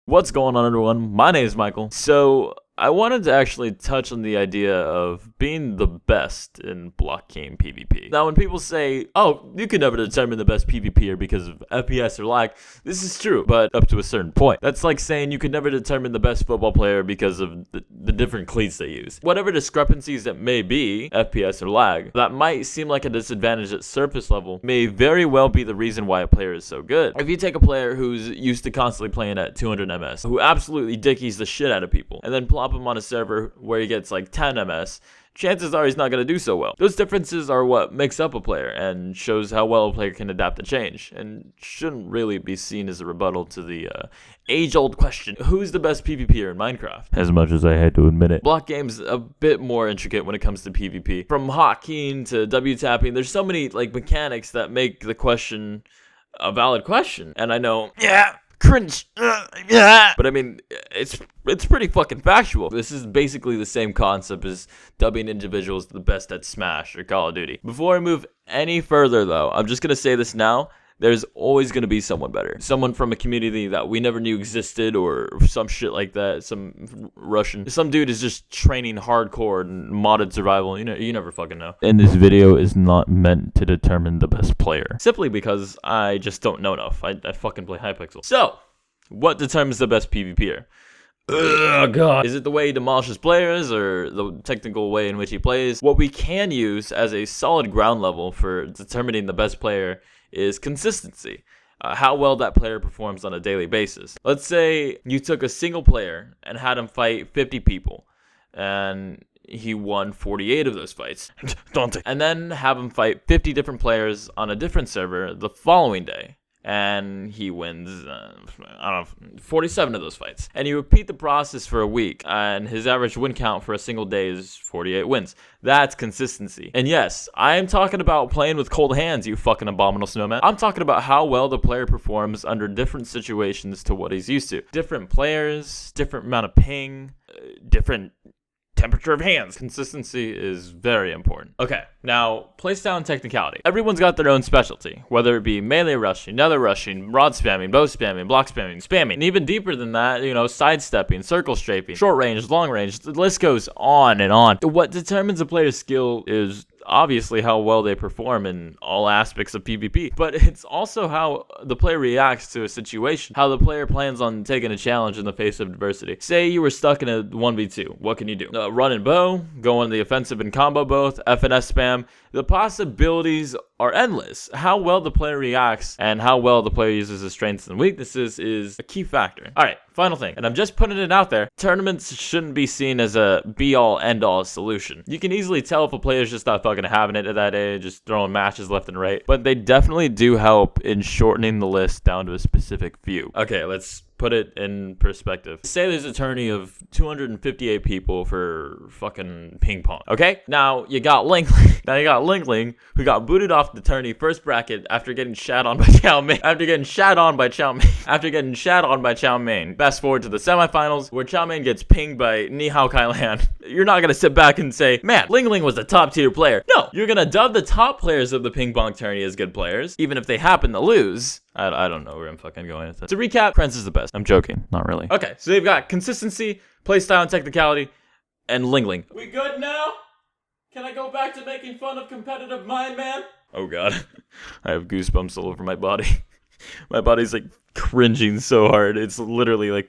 What's going on, everyone? My name is Michael. So I wanted to actually touch on the idea of being the best in block game PvP. Now, when people say, oh, you can never determine the best PvPer because of FPS or lag, this is true, but up to a certain point. That's like saying you can never determine the best football player because of the different cleats they use. Whatever discrepancies that may be, FPS or lag, that might seem like a disadvantage at surface level, may very well be the reason why a player is so good. If you take a player who's used to constantly playing at 200 MS, who absolutely dickies the shit out of people, and then plop him on a server where he gets like 10 MS, chances are he's not going to do so well. Those differences are what makes up a player and shows how well a player can adapt to change, and shouldn't really be seen as a rebuttal to the age-old question, who's the best PvPer in Minecraft? As much as I had to admit it. Block game's a bit more intricate when it comes to PvP. From hotkeying to W-tapping, there's so many like mechanics that make the question a valid question. And I know, yeah, cringe, yeah. But I mean, it's pretty fucking factual. This is basically the same concept as dubbing individuals the best at Smash or Call of Duty. Before I move any further, though, I'm just gonna say this now. There's always going to be someone better. Someone from a community that we never knew existed or some shit like that. Some Russian. Some dude is just training hardcore and modded survival. You never fucking know. And this video is not meant to determine the best player. Simply because I just don't know enough. I fucking play Hypixel. So, what determines the best PvPer? Oh god. Is it the way he demolishes players or the technical way in which he plays? What we can use as a solid ground level for determining the best player is consistency. How well that player performs on a daily basis. Let's say you took a single player and had him fight 50 people and he won 48 of those fights. And then have him fight 50 different players on a different server the following day. And he wins, 47 of those fights. And you repeat the process for a week, and his average win count for a single day is 48 wins. That's consistency. And yes, I am talking about playing with cold hands, you fucking abominable snowman. I'm talking about how well the player performs under different situations to what he's used to. Different players, different amount of ping, different temperature of hands. Consistency is very important. Okay, now, playstyle technicality. Everyone's got their own specialty, whether it be melee rushing, nether rushing, rod spamming, bow spamming, block spamming, and even deeper than that, sidestepping, circle strafing, short range, long range, the list goes on and on. What determines a player's skill is obviously how well they perform in all aspects of PvP, but it's also how the player reacts to a situation, how the player plans on taking a challenge in the face of adversity. Say you were stuck in a 1v2, what can you do? Run and bow, go on the offensive and combo both, FNS spam. The possibilities are endless. How well the player reacts and how well the player uses his strengths and weaknesses is a key factor. Alright, final thing, and I'm just putting it out there, tournaments shouldn't be seen as a be-all, end-all solution. You can easily tell if a player's just not fucking having it at that age, just throwing matches left and right, but they definitely do help in shortening the list down to a specific few. Okay, let's put it in perspective. Say there's a tourney of 258 people for fucking ping pong, okay? Now, you got Linkling, who got booted off the tourney first bracket after getting shat on by Chow Mein. Fast forward to the semifinals, where Chow Mein gets pinged by Ni Hao Kailan. You're not gonna sit back and say, man, Ling was a top tier player. No, you're gonna dub the top players of the ping pong tourney as good players, even if they happen to lose. I don't know where I'm fucking going with it. To recap, Prince is the best. I'm joking, not really. Okay, so they've got consistency, playstyle and technicality, and Ling. We good now? Can I go back to making fun of competitive mind, man? Oh god, I have goosebumps all over my body. My body's like cringing so hard. It's literally like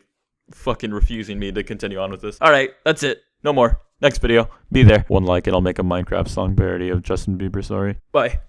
fucking refusing me to continue on with this. Alright, that's it. No more. Next video. Be there. One like and I'll make a Minecraft song parody of Justin Bieber, sorry. Bye.